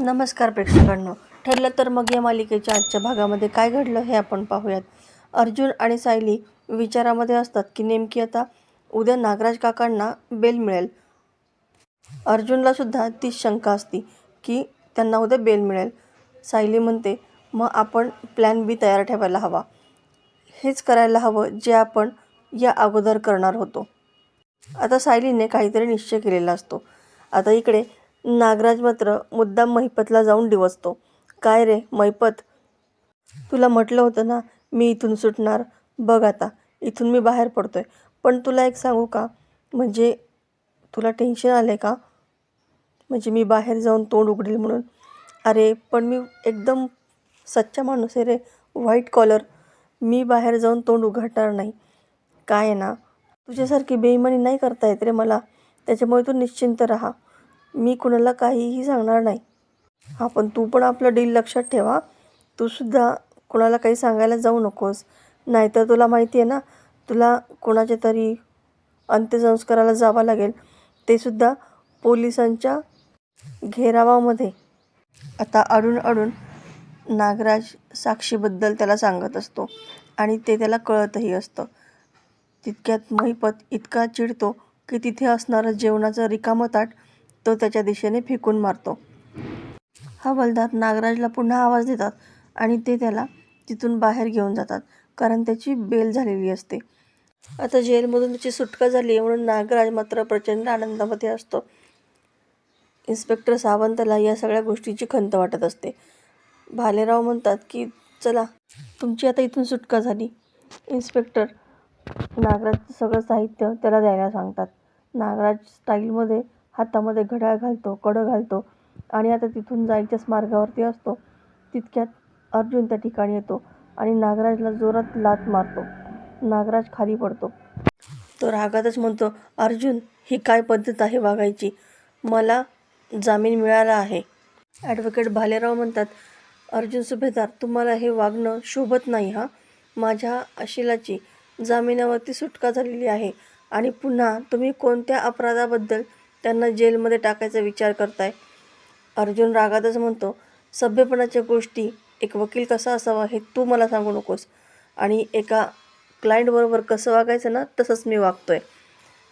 नमस्कार प्रेक्षकांनो. ठरलं तर मग या मालिकेच्या आजच्या भागामध्ये काय घडलं हे आपण पाहूयात. अर्जुन आणि सायली विचारामध्ये असतात की नेमकी आता उद्या नागराज काकांना बेल मिळेल. अर्जुनला सुद्धा तीच शंका असती की त्यांना उद्या बेल मिळेल. सायली म्हणते मग आपण प्लॅन बी तयार ठेवायला हवा. हेच करायला हवं जे आपण या अगोदर करणार होतो. आता सायलीने काहीतरी निश्चय केलेला असतो. आता इकडे नागराज मात्र मुद्दाम महिपतला जाऊन डिवचतो. काय रे महिपत, तुला म्हटलं होतं ना मी इथून सुटणार. बघ आता इथून मी बाहेर पडतोय. पण तुला एक सांगू का, म्हणजे तुला टेन्शन आलं का, म्हणजे मी बाहेर जाऊन तोंड उघडेल म्हणून. अरे पण मी एकदम सच्चा माणूस आहे रे, व्हाईट कॉलर. मी बाहेर जाऊन तोंड उघडणार नाही. काय आहे ना, तुझ्यासारखी बेईमानी नाही करता येत रे मला. त्याच्यामुळे तू निश्चिंत राहा. मी कुणाला काहीही सांगणार नाही. हां पण तू पण आपलं डील लक्षात ठेवा. तू सुद्धा कोणाला काही सांगायला जाऊ नकोस. नाहीतर तुला माहिती आहे ना, तुला कोणाच्या तरी अंत्यसंस्काराला जावं लागेल, ते सुद्धा पोलिसांच्या घेरावामध्ये. आता अडून अडून नागराज साक्षीबद्दल त्याला सांगत असतो आणि ते त्याला कळतही असतं. तितक्यात महिपत इतका चिडतो की तिथे असणारं जेवणाचं रिकामं ताट तो त्याच्या दिशेने फेकून मारतो. हवालदार नागराजला पुन्हा आवाज देतात आणि ते त्याला तिथून बाहेर घेऊन जातात, कारण त्याची बेल झालेली असते. आता जेलमधून त्याची सुटका झाली म्हणून नागराज मात्र प्रचंड आनंदामध्ये असतो. इन्स्पेक्टर सावंतला या सगळ्या गोष्टीची खंत वाटत असते. भालेराव म्हणतात की चला, तुमची आता इथून सुटका झाली. इन्स्पेक्टर नागराजचं सगळं साहित्य त्याला द्यायला सांगतात. नागराज स्टाईलमध्ये हातामध्ये घड्याळ घालतो, कडं घालतो आणि आता तिथून जायच्याच मार्गावरती असतो. तितक्यात अर्जुन त्या ठिकाणी येतो आणि नागराजला जोरात लाथ मारतो. नागराज खाली पडतो. तो रागातच म्हणतो, अर्जुन ही काय पद्धत आहे वागायची? मला जामीन मिळाला आहे. ॲडव्होकेट भालेराव म्हणतात, अर्जुन सुभेदार तुम्हाला हे वागणं शोभत नाही. हां, माझ्या अशिलाची जामिनावरती सुटका झालेली आहे आणि पुन्हा तुम्ही कोणत्या अपराधाबद्दल त्यांना जेलमध्ये टाकायचा विचार करताय? अर्जुन रागातच म्हणतो, सभ्यपणाच्या गोष्टी एक वकील कसा असावा हे तू मला सांगू नकोस. आणि एका क्लायंटबरोबर कसं वागायचं ना, तसंच मी वागतोय.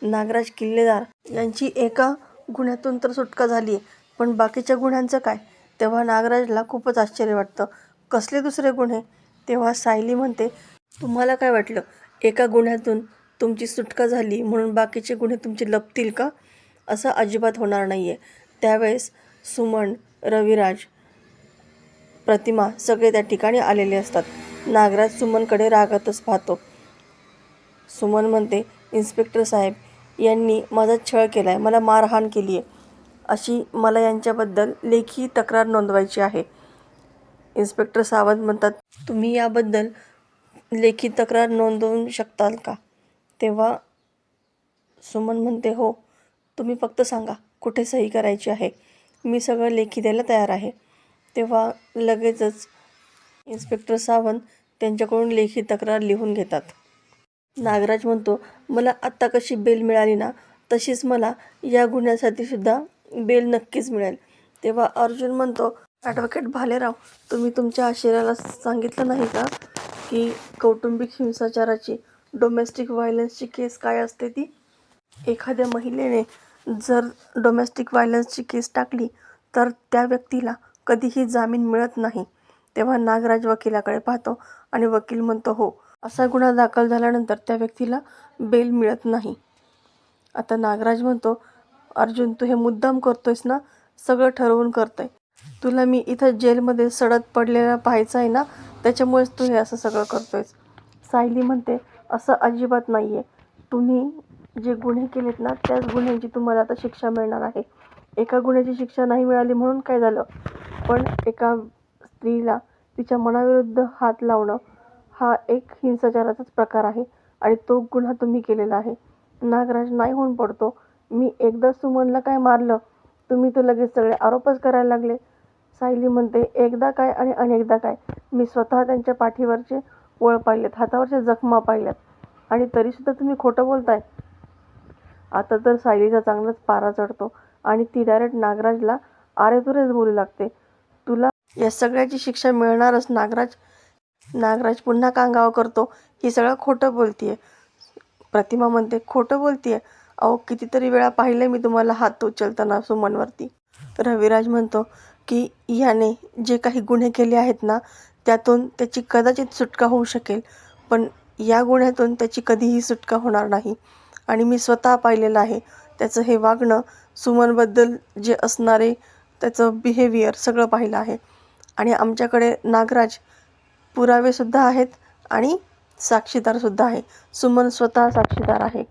नागराज किल्लेदार यांची एका गुन्ह्यातून तर सुटका झाली आहे, पण बाकीच्या गुन्ह्यांचं काय? तेव्हा नागराजला खूपच आश्चर्य वाटतं. कसले दुसरे गुन्हे? तेव्हा सायली म्हणते, तुम्हाला काय वाटलं एका गुन्ह्यातून तुमची सुटका झाली म्हणून बाकीचे गुन्हे तुमचे लपतील का? असं अजिबात होणार नाही आहे. त्यावेळेस सुमन, रविराज, प्रतिमा सगळे त्या ठिकाणी आलेले असतात. नागराज सुमनकडे रागातच पाहतो. सुमन म्हणते, इन्स्पेक्टर साहेब यांनी माझा छळ केला आहे, मला मारहाण केली आहे, अशी मला यांच्याबद्दल लेखी तक्रार नोंदवायची आहे. इन्स्पेक्टर सावंत म्हणतात, तुम्ही याबद्दल लेखी तक्रार नोंदवू शकताल का? तेव्हा सुमन म्हणते, हो, तुम्ही फक्त सांगा कुठे सही करायची आहे, मी सगळं लेखी द्यायला तयार आहे. तेव्हा लगेचच इन्स्पेक्टर सावंत त्यांच्याकडून लेखी तक्रार लिहून घेतात. नागराज म्हणतो, मला आत्ता कशी बेल मिळाली ना, तशीच मला या गुन्ह्यासाठी सुद्धा बेल नक्कीच मिळेल. तेव्हा अर्जुन म्हणतो, ॲडव्होकेट भालेराव तुम्ही तुमच्या आशिराला सांगितलं नाही का की कौटुंबिक हिंसाचाराची, डोमेस्टिक व्हायलन्सची केस काय असते ती? एखाद्या महिलेने जर डोमेस्टिक व्हायलन्सची केस टाकली तर त्या व्यक्तीला कधीही जामीन मिळत नाही. तेव्हा नागराज वकिलाकडे पाहतो आणि वकील म्हणतो, हो, असा गुन्हा दाखल झाल्यानंतर त्या व्यक्तीला बेल मिळत नाही. आता नागराज म्हणतो, अर्जुन तू हे मुद्दाम करतोयस ना, सगळं ठरवून करतोय. तुला मी इथं जेलमध्ये सडत पडलेला पाहायचं आहे ना, त्याच्यामुळेच तू हे असं सगळं करतोयस. सायली म्हणते, असं अजिबात नाही आहे. तुम्ही जे गुन्हे केलेत ना, त्याच गुन्ह्यांची तुम्हाला आता शिक्षा मिळणार आहे. एका गुन्ह्याची शिक्षा नाही मिळाली म्हणून काय झालं, पण एका स्त्रीला तिच्या मनाविरुद्ध हात लावणं हा एक हिंसाचाराचाच प्रकार आहे आणि तो गुन्हा तुम्ही केलेला आहे. नागराज नाही होऊन पडतो, मी एकदा सुमनला काय मारलं, तुम्ही तर लगेच सगळे आरोपच करायला लागले. सायली म्हणते, एकदा काय आणि अनेकदा काय, मी स्वतः त्यांच्या पाठीवरचे वळ पाहिलेत, हातावरच्या जखमा पाहिल्यात आणि तरीसुद्धा तुम्ही खोटं बोलताय. आता तर सायलीचा चांगलाच पारा चढतो आणि ती डायरेक्ट नागराजला अरे तुरेच बोलू लागते. तुला या सगळ्याची शिक्षा मिळणारच. नागराज पुन्हा कांगावा करतो. ही सगळं खोटं बोलतीये. प्रतिमा म्हणते, खोटं बोलतीये? अहो कितीतरी वेळा पाहिलं मी तुम्हाला हात उचलताना सुमनवरती. रविराज म्हणतो की याने जे काही गुन्हे केले आहेत ना, त्यातून त्याची कदाचित सुटका होऊ शकेल, पण या गुन्ह्यातून त्याची कधीही सुटका होणार नाही. आणि मी स्वतः पाहिलेलं आहे त्याचं हे वागणं, सुमनबद्दल जे असणारे त्याचं बिहेवियर सगळं पाहिलं आहे. आणि आमच्याकडे नागराज पुरावेसुद्धा आहेत आणि साक्षीदारसुद्धा आहे. सुमन स्वतः साक्षीदार आहे.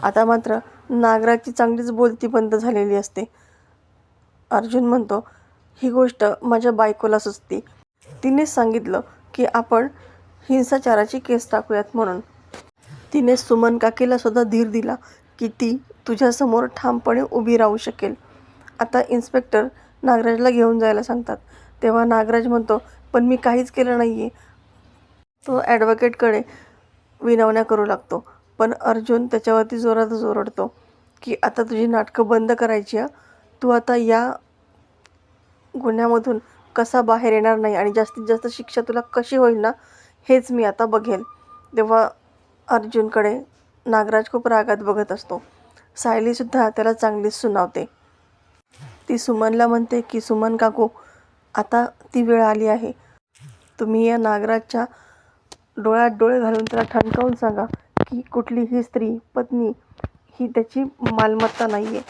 आता मात्र नागराजची चांगलीच बोलती बंद झालेली असते. अर्जुन म्हणतो, ही गोष्ट माझ्या बायकोला सुचती. तिनेच सांगितलं की आपण हिंसाचाराची केस टाकूयात म्हणून. तिने सुमन काकीला सुद्धा धीर दिला की ती तुझ्यासमोर ठामपणे उभी राहू शकेल. आता इन्स्पेक्टर नागराजला घेऊन जायला सांगतात. तेव्हा नागराज म्हणतो, पण मी काहीच केलं नाही आहे. तो ॲडव्होकेटकडे विनवण्या करू लागतो. पण अर्जुन त्याच्यावरती जोरातच ओरडतो की आता तुझी नाटकं बंद करायची. तू आता या गुन्ह्यामधून कसा बाहेर येणार नाही आणि जास्तीत जास्त शिक्षा तुला कशी होईल ना, हेच मी आता बघेल. तेव्हा अर्जुनकडे नागराज खूप रागात बघत असतो. सायलीसुद्धा त्याला चांगलीच सुनावते. ती सुमनला म्हणते की सुमन काकू, आता ती वेळ आली आहे. तुम्ही या नागराजच्या डोळ्यात डोळे घालून त्याला ठणकावून सांगा की कुठलीही स्त्री, पत्नी ही त्याची मालमत्ता नाही आहे.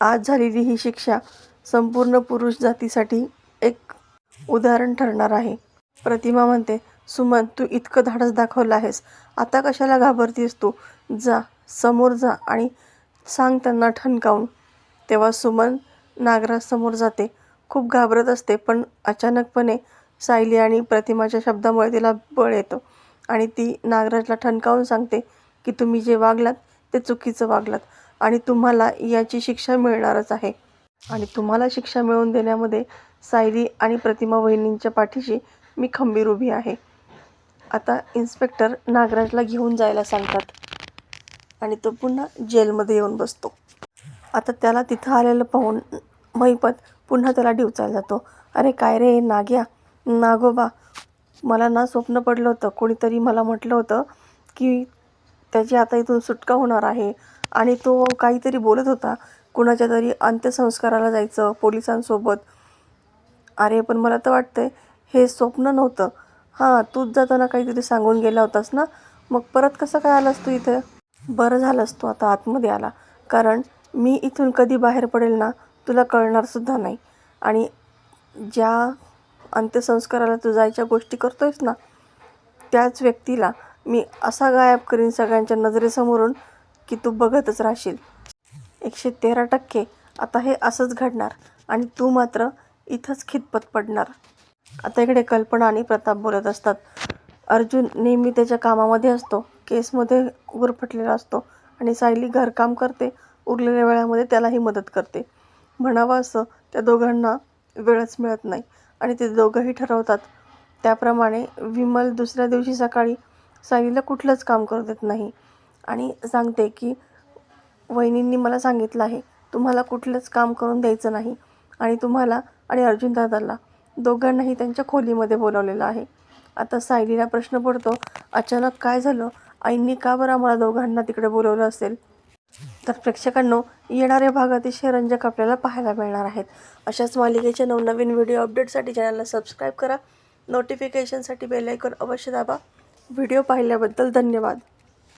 आज झालेली ही शिक्षा संपूर्ण पुरुष जातीसाठी एक उदाहरण ठरणार आहे. प्रतिमा म्हणते, सुमन तू इतकं धाडस दाखवलं आहेस, आता कशाला घाबरतीस तू? जा, समोर जा आणि सांग त्यांना ठणकावून. तेव्हा सुमन नागराज समोर जाते. खूप घाबरत असते, पण अचानकपणे सायली आणि प्रतिमाच्या शब्दामुळे तिला बळ येतं आणि ती नागराजला ठणकावून सांगते की तुम्ही जे वागलात ते चुकीचं वागलात आणि तुम्हाला याची शिक्षा मिळणारच आहे. आणि तुम्हाला शिक्षा मिळवून देण्यामध्ये सायली आणि प्रतिमा वहिनींच्या पाठीशी मी खंबीर उभी आहे. आता इन्स्पेक्टर नागराजला घेऊन जायला सांगतात आणि तो पुन्हा जेलमध्ये येऊन बसतो. आता त्याला तिथं आलेलं पाहून महिपत पुन्हा त्याला डिवचायला जातो. अरे काय रे नाग्या, नागोबा, मला ना स्वप्न पडलं होतं. कोणीतरी मला म्हटलं होतं की त्याची आता इथून सुटका होणार आहे आणि तो काहीतरी बोलत होता, कुणाच्या तरी अंत्यसंस्काराला जायचं पोलिसांसोबत. अरे पण मला तर वाटतंय हे स्वप्न नव्हतं. हां, तूच जाताना काहीतरी सांगून गेला होतास ना, मग परत कसं काय आलास तू इथे? बरं झालंस तू आता आतमध्ये आला, कारण मी इथून कधी बाहेर पडेल ना तुला कळणारसुद्धा नाही. आणि ज्या अंत्यसंस्काराला तू जायच्या गोष्टी करतोयस ना, त्याच व्यक्तीला मी असा गायब करीन सगळ्यांच्या नजरेसमोरून की तू बघतच राहशील. 113% आता हे असंच घडणार आणि तू मात्र इथंच खितपत पडणार. आता इकडे कल्पना आणि प्रताप बोलत असतात. अर्जुन नेहमी त्याच्या कामामध्ये असतो, केसमध्ये गुरफटलेला असतो आणि सायली घरकाम करते, उरलेल्या वेळामध्ये त्यालाही मदत करते. म्हणावं असं त्या दोघांना वेळच मिळत नाही आणि ते दोघंही ठरवतात त्याप्रमाणे विमल दुसऱ्या दिवशी सकाळी सायलीला कुठलंच काम करू देत नाही आणि सांगते की वहिनींनी मला सांगितलं आहे तुम्हाला कुठलंच काम करून द्यायचं नाही आणि तुम्हाला आणि अर्जुन दादाला दोघांनाही त्यांच्या खोलीमध्ये बोलावलेलं आहे. आता सायलीला प्रश्न पडतो, अचानक काय झालं? आईंनी का बरं आम्हाला दोघांना तिकडे बोलवलं असेल? तर प्रेक्षकांनो, येणारे भाग अतिशय रंजक आपल्याला पाहायला मिळणार आहेत. अशाच मालिकेचे नवनवीन व्हिडिओ अपडेटसाठी चॅनलला सबस्क्राईब करा. नोटिफिकेशनसाठी बेल आयकॉन अवश्य दाबा. व्हिडिओ पाहिल्याबद्दल धन्यवाद.